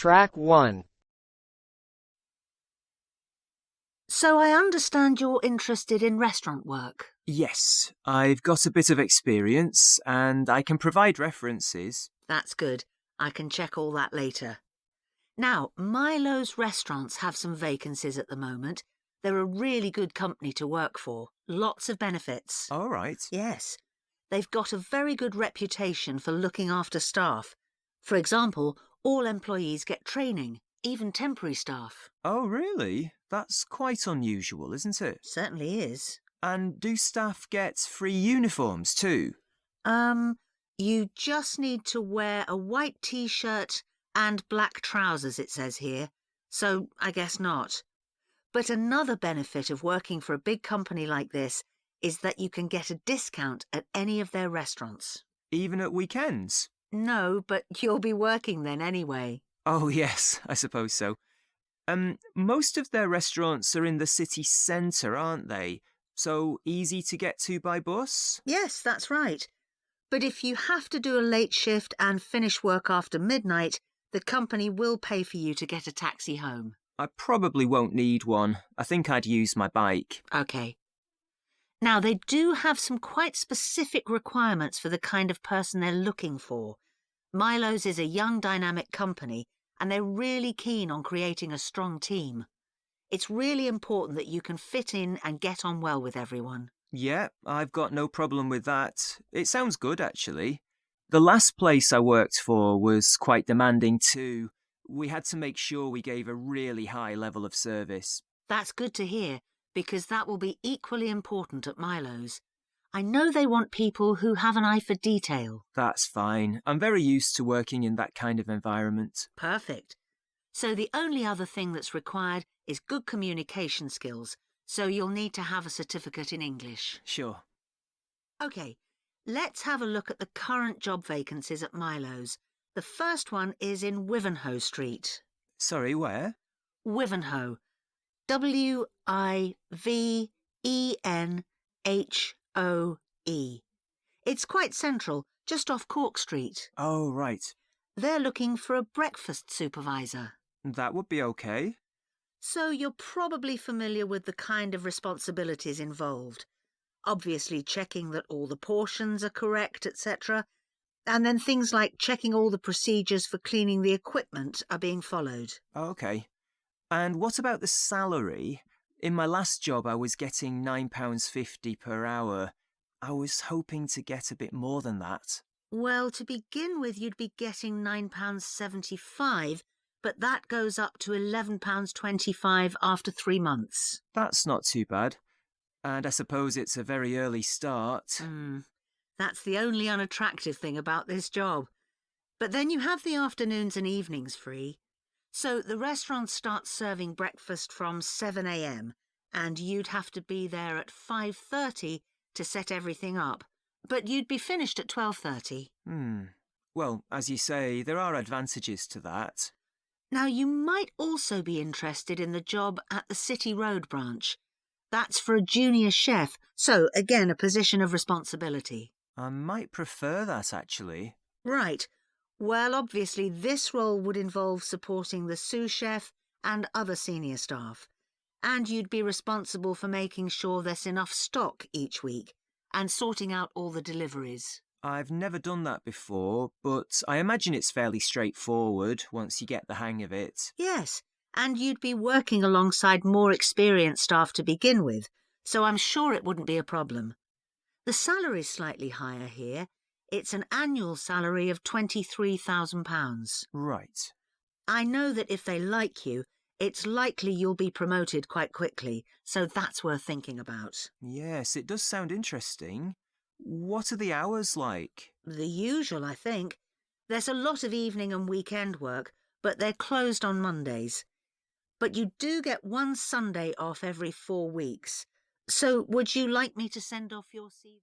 Track 1. So I understand you're interested in restaurant work. Yes, I've got a bit of experience and I can provide references. That's good. I can check all that later. Now, Milo's restaurants have some vacancies at the moment. They're a really good company to work for. Lots of benefits. All right. Yes. They've got a very good reputation for looking after staff. For example, all employees get training, even temporary staff. Oh, really? That's quite unusual, isn't it? Certainly is. And do staff get free uniforms too? You just need to wear a white t-shirt and black trousers, it says here. So I guess not. But another benefit of working for a big company like this is that you can get a discount at any of their restaurants. Even at weekends? No, but you'll be working then anyway. Oh, yes, I suppose so. Most of their restaurants are in the city centre, aren't they? So easy to get to by bus? Yes, that's right. But if you have to do a late shift and finish work after midnight, the company will pay for you to get a taxi home. I probably won't need one. I think I'd use my bike. OK. Now, they do have some quite specific requirements for the kind of person they're looking for. Milo's is a young, dynamic company, and they're really keen on creating a strong team. It's really important that you can fit in and get on well with everyone. Yeah, I've got no problem with that. It sounds good, actually. The last place I worked for was quite demanding too. We had to make sure we gave a really high level of service. That's good to hear, because that will be equally important at Milo's. I know they want people who have an eye for detail. That's fine. I'm very used to working in that kind of environment. Perfect. So the only other thing that's required is good communication skills, so you'll need to have a certificate in English. Sure. OK, let's have a look at the current job vacancies at Milo's. The first one is in Wivenhoe Street. Sorry, where? Wivenhoe. W-I-V-E-N-H-O-E. It's quite central, just off Cork Street. Oh, right. They're looking for a breakfast supervisor. That would be okay. So you're probably familiar with the kind of responsibilities involved. Obviously checking that all the portions are correct, etc. And then things like checking all the procedures for cleaning the equipment are being followed. Okay. And what about the salary? In my last job, I was getting £9.50 per hour. I was hoping to get a bit more than that. Well, to begin with, you'd be getting £9.75, but that goes up to £11.25 after 3 months. That's not too bad. And I suppose it's a very early start. That's the only unattractive thing about this job. But then you have the afternoons and evenings free. So the restaurant starts serving breakfast from 7 a.m, and you'd have to be there at 5:30 to set everything up. But you'd be finished at 12:30. Well, as you say, there are advantages to that. Now, you might also be interested in the job at the City Road branch. That's for a junior chef, so again, a position of responsibility. I might prefer that, actually. Right. Well, obviously, this role would involve supporting the sous chef and other senior staff. And you'd be responsible for making sure there's enough stock each week and sorting out all the deliveries. I've never done that before, but I imagine it's fairly straightforward once you get the hang of it. Yes, and you'd be working alongside more experienced staff to begin with, so I'm sure it wouldn't be a problem. The salary's slightly higher here. It's an annual salary of £23,000. Right. I know that if they like you, it's likely you'll be promoted quite quickly, so that's worth thinking about. Yes, it does sound interesting. What are the hours like? The usual, I think. There's a lot of evening and weekend work, but they're closed on Mondays. But you do get one Sunday off every 4 weeks. So would you like me to send off your CV?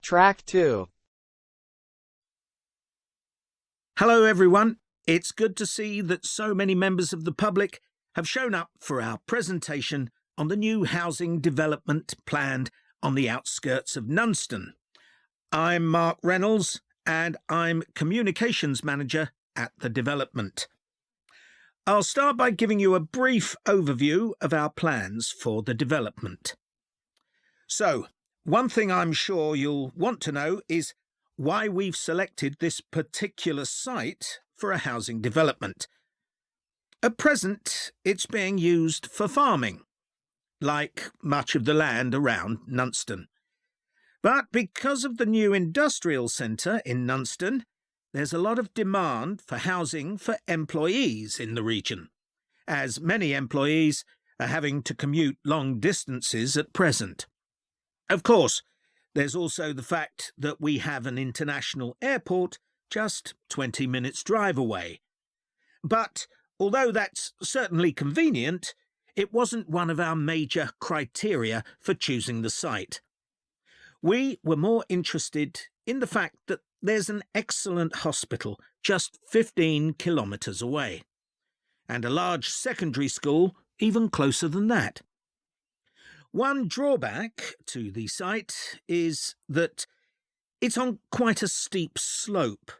Track 2. Hello everyone. It's good to see that so many members of the public have shown up for our presentation on the new housing development planned on the outskirts of Nunston. I'm Mark Reynolds, and I'm Communications Manager at the development. I'll start by giving you a brief overview of our plans for the development. So, one thing I'm sure you'll want to know is why we've selected this particular site for a housing development. At present, it's being used for farming, like much of the land around Nunston. But because of the new industrial centre in Nunston, there's a lot of demand for housing for employees in the region, as many employees are having to commute long distances at present. Of course, there's also the fact that we have an international airport just 20 minutes' drive away. But although that's certainly convenient, it wasn't one of our major criteria for choosing the site. We were more interested in the fact that there's an excellent hospital just 15 kilometres away, and a large secondary school even closer than that. One drawback to the site is that it's on quite a steep slope,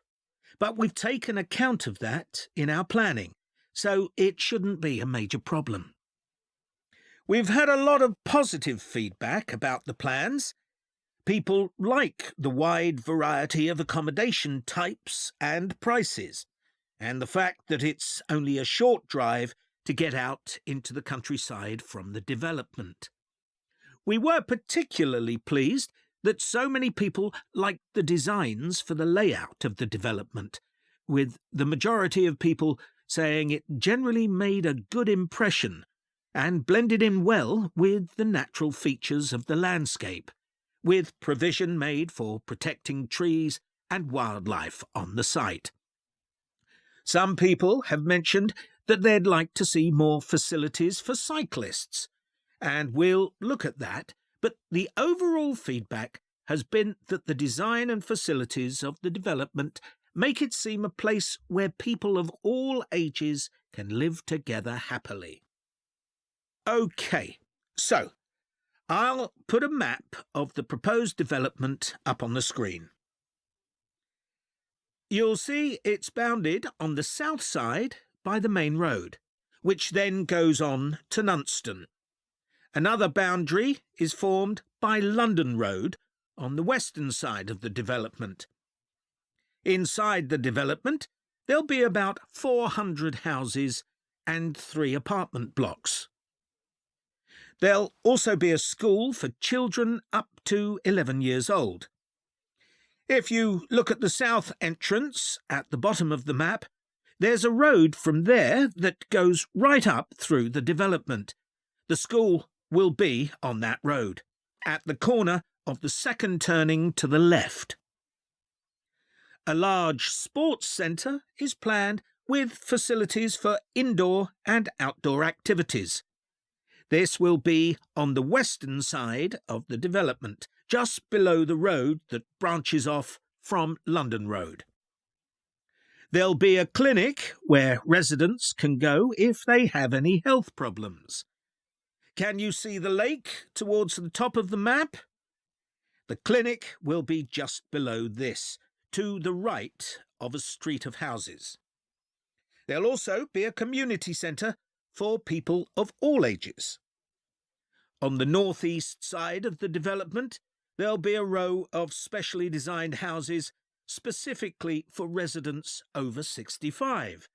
but we've taken account of that in our planning, so it shouldn't be a major problem. We've had a lot of positive feedback about the plans. People like the wide variety of accommodation types and prices, and the fact that it's only a short drive to get out into the countryside from the development. We were particularly pleased that so many people liked the designs for the layout of the development, with the majority of people saying it generally made a good impression and blended in well with the natural features of the landscape, with provision made for protecting trees and wildlife on the site. Some people have mentioned that they'd like to see more facilities for cyclists, and we'll look at that, but the overall feedback has been that the design and facilities of the development make it seem a place where people of all ages can live together happily. OK, so I'll put a map of the proposed development up on the screen. You'll see it's bounded on the south side by the main road, which then goes on to Nunston. Another boundary is formed by London Road on the western side of the development. Inside the development, there'll be about 400 houses and 3 apartment blocks. There'll also be a school for children up to 11 years old. If you look at the south entrance at the bottom of the map, there's a road from there that goes right up through the development. The school will be on that road, at the corner of the second turning to the left. A large sports centre is planned with facilities for indoor and outdoor activities. This will be on the western side of the development, just below the road that branches off from London Road. There'll be a clinic where residents can go if they have any health problems. Can you see the lake towards the top of the map? The clinic will be just below this, to the right of a street of houses. There'll also be a community centre for people of all ages. On the northeast side of the development, there'll be a row of specially designed houses specifically for residents over 65,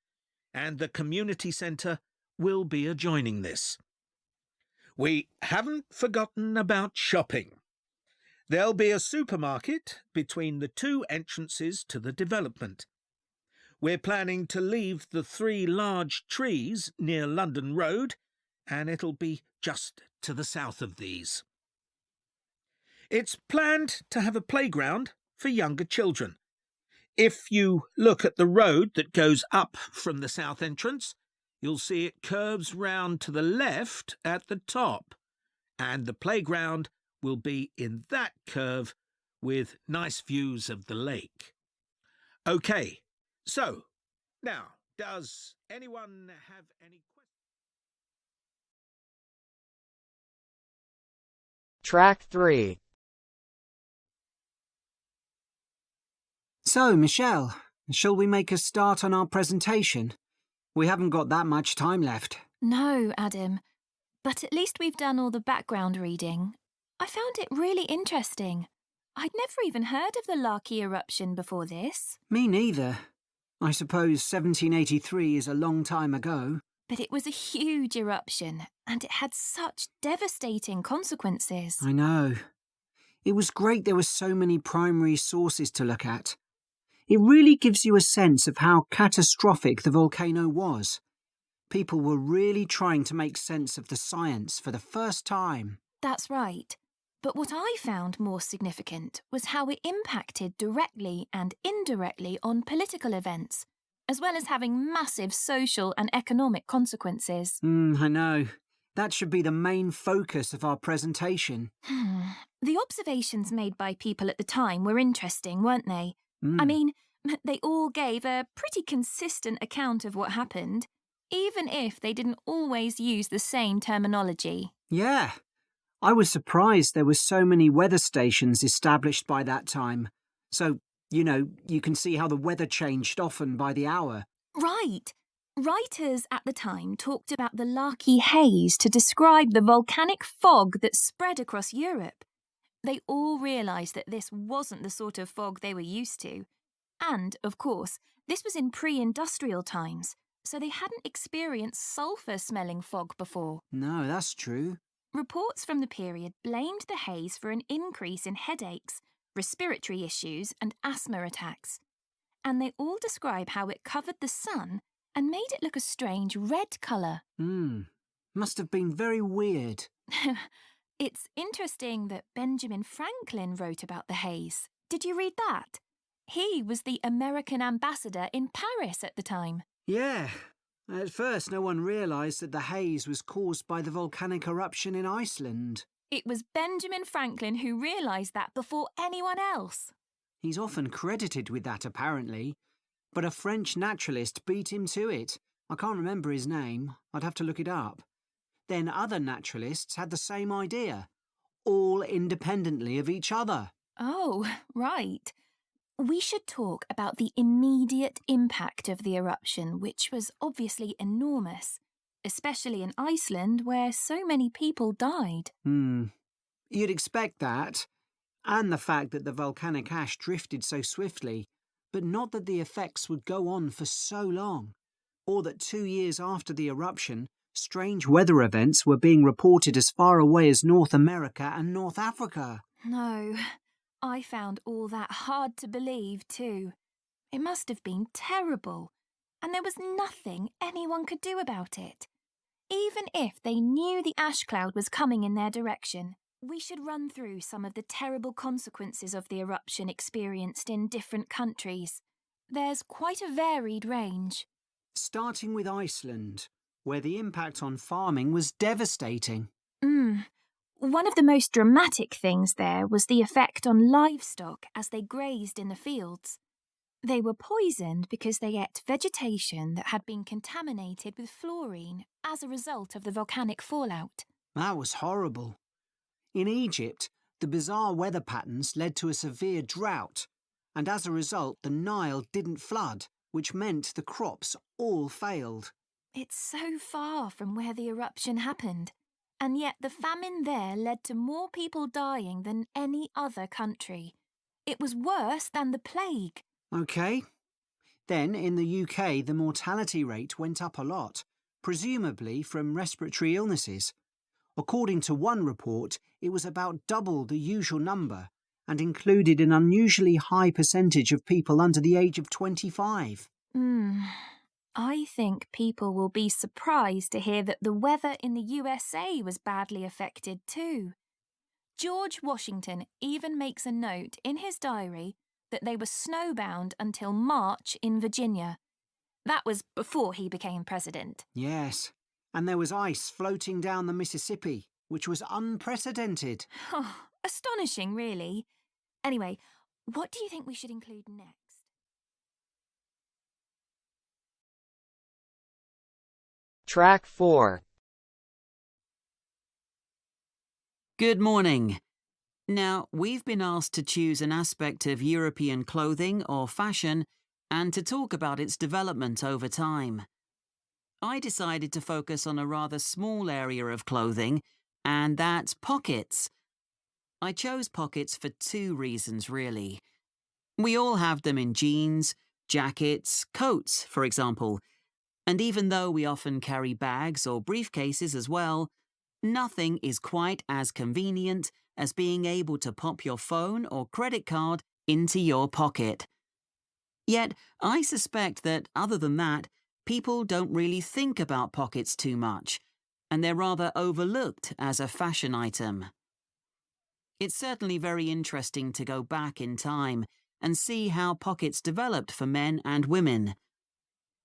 and the community centre will be adjoining this. We haven't forgotten about shopping. There'll be a supermarket between the 2 entrances to the development. We're planning to leave the 3 large trees near London Road, and it'll be just to the south of these. It's planned to have a playground for younger children. If you look at the road that goes up from the south entrance, you'll see it curves round to the left at the top, and the playground will be in that curve with nice views of the lake. OK, so now, does anyone have any questions? Track 3. So, Michelle, shall we make a start on our presentation? We haven't got that much time left. No, Adam. But at least we've done all the background reading. I found it really interesting. I'd never even heard of the Laki eruption before this. Me neither. I suppose 1783 is a long time ago. But it was a huge eruption, and it had such devastating consequences. I know. It was great there were so many primary sources to look at. It really gives you a sense of how catastrophic the volcano was. People were really trying to make sense of the science for the first time. That's right. But what I found more significant was how it impacted directly and indirectly on political events, as well as having massive social and economic consequences. I know. That should be the main focus of our presentation. The observations made by people at the time were interesting, weren't they? I mean, they all gave a pretty consistent account of what happened, even if they didn't always use the same terminology. Yeah. I was surprised there were so many weather stations established by that time. So, you can see how the weather changed often by the hour. Right. Writers at the time talked about the Laki haze to describe the volcanic fog that spread across Europe. They all realised that this wasn't the sort of fog they were used to. And, of course, this was in pre-industrial times, so they hadn't experienced sulphur-smelling fog before. No, that's true. Reports from the period blamed the haze for an increase in headaches, respiratory issues and asthma attacks. And they all describe how it covered the sun and made it look a strange red colour. Must have been very weird. It's interesting that Benjamin Franklin wrote about the haze. Did you read that? He was the American ambassador in Paris at the time. Yeah. At first, no one realised that the haze was caused by the volcanic eruption in Iceland. It was Benjamin Franklin who realised that before anyone else. He's often credited with that, apparently. But a French naturalist beat him to it. I can't remember his name. I'd have to look it up. Then other naturalists had the same idea, all independently of each other. Oh, right. We should talk about the immediate impact of the eruption, which was obviously enormous, especially in Iceland, where so many people died. You'd expect that, and the fact that the volcanic ash drifted so swiftly, but not that the effects would go on for so long, or that 2 years after the eruption, strange weather events were being reported as far away as North America and North Africa. No, I found all that hard to believe too. It must have been terrible, and there was nothing anyone could do about it. Even if they knew the ash cloud was coming in their direction, we should run through some of the terrible consequences of the eruption experienced in different countries. There's quite a varied range. Starting with Iceland, where the impact on farming was devastating. One of the most dramatic things there was the effect on livestock as they grazed in the fields. They were poisoned because they ate vegetation that had been contaminated with fluorine as a result of the volcanic fallout. That was horrible. In Egypt, the bizarre weather patterns led to a severe drought, and as a result, the Nile didn't flood, which meant the crops all failed. It's so far from where the eruption happened, and yet the famine there led to more people dying than any other country. It was worse than the plague. OK. Then, in the UK, the mortality rate went up a lot, presumably from respiratory illnesses. According to one report, it was about double the usual number and included an unusually high percentage of people under the age of 25. I think people will be surprised to hear that the weather in the USA was badly affected too. George Washington even makes a note in his diary that they were snowbound until March in Virginia. That was before he became president. Yes, and there was ice floating down the Mississippi, which was unprecedented. Astonishing, really. Anyway, what do you think we should include next? Track 4. Good morning. Now, we've been asked to choose an aspect of European clothing or fashion and to talk about its development over time. I decided to focus on a rather small area of clothing, and that's pockets. I chose pockets for two reasons, really. We all have them in jeans, jackets, coats, for example, and even though we often carry bags or briefcases as well, nothing is quite as convenient as being able to pop your phone or credit card into your pocket. Yet, I suspect that other than that, people don't really think about pockets too much, and they're rather overlooked as a fashion item. It's certainly very interesting to go back in time and see how pockets developed for men and women.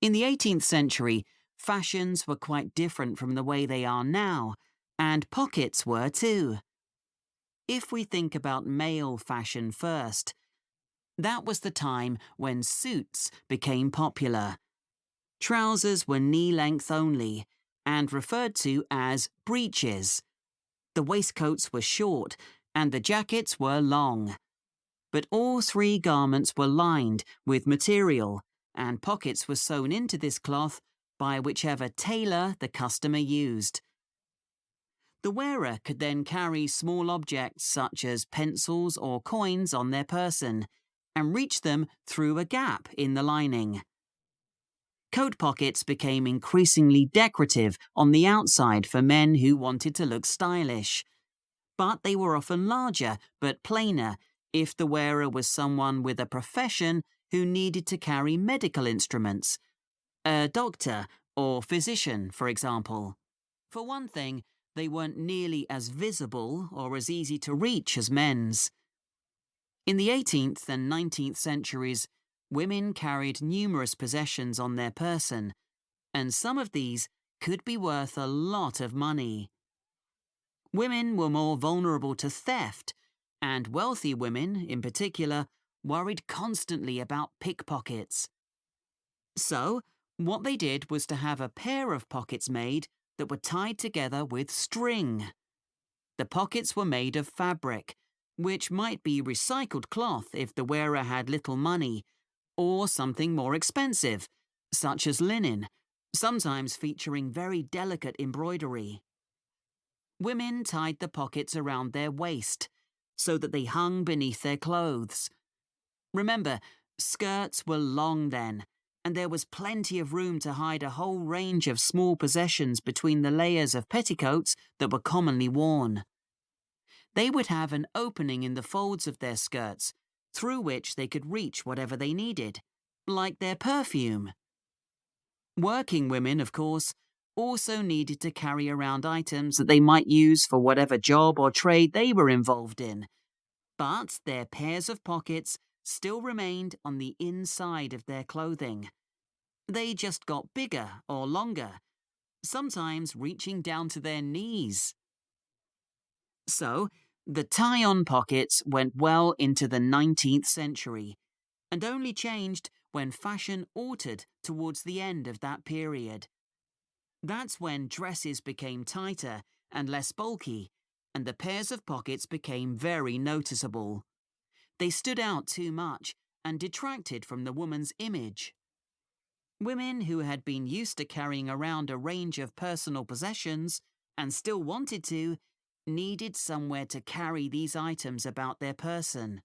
In the 18th century, fashions were quite different from the way they are now, and pockets were too. If we think about male fashion first, that was the time when suits became popular. Trousers were knee-length only and referred to as breeches. The waistcoats were short and the jackets were long. But all three garments were lined with material, and pockets were sewn into this cloth by whichever tailor the customer used. The wearer could then carry small objects such as pencils or coins on their person and reach them through a gap in the lining. Coat pockets became increasingly decorative on the outside for men who wanted to look stylish, but they were often larger but plainer if the wearer was someone with a profession who needed to carry medical instruments, a doctor or physician, for example. For one thing, they weren't nearly as visible or as easy to reach as men's. In the 18th and 19th centuries, women carried numerous possessions on their person, and some of these could be worth a lot of money. Women were more vulnerable to theft, and wealthy women, in particular, worried constantly about pickpockets. So, what they did was to have a pair of pockets made that were tied together with string. The pockets were made of fabric, which might be recycled cloth if the wearer had little money, or something more expensive, such as linen, sometimes featuring very delicate embroidery. Women tied the pockets around their waist, so that they hung beneath their clothes. Remember, skirts were long then, and there was plenty of room to hide a whole range of small possessions between the layers of petticoats that were commonly worn. They would have an opening in the folds of their skirts, through which they could reach whatever they needed, like their perfume. Working women, of course, also needed to carry around items that they might use for whatever job or trade they were involved in, but their pairs of pockets still remained on the inside of their clothing. They just got bigger or longer, sometimes reaching down to their knees. So, the tie-on pockets went well into the 19th century, and only changed when fashion altered towards the end of that period. That's when dresses became tighter and less bulky, and the pairs of pockets became very noticeable. They stood out too much and detracted from the woman's image. Women who had been used to carrying around a range of personal possessions, and still wanted to, needed somewhere to carry these items about their person.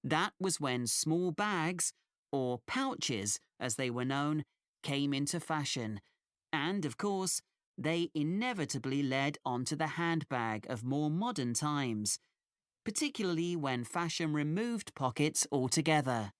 That was when small bags, or pouches as they were known, came into fashion, and, of course, they inevitably led onto the handbag of more modern times, particularly when fashion removed pockets altogether.